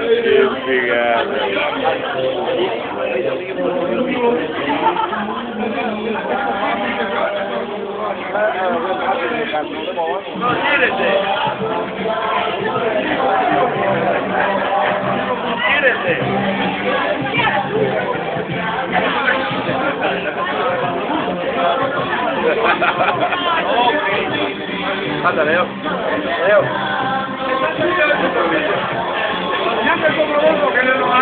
Che figata. No, tírese. Guarda Leo. Leo. Neanche il coprovoto che non lo ha.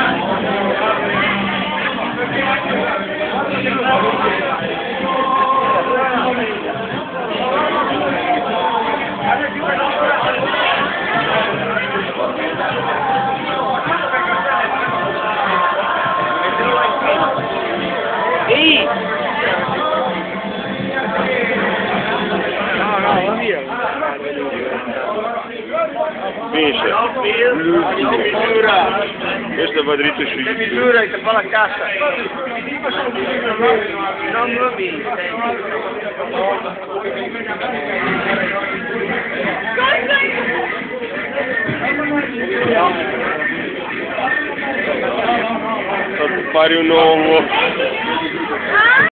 Ehi! No, va via. Finisce. Misura. Questo va dritto sui Che misura che fa la cassa. Non lo vedi. Fare un uovo.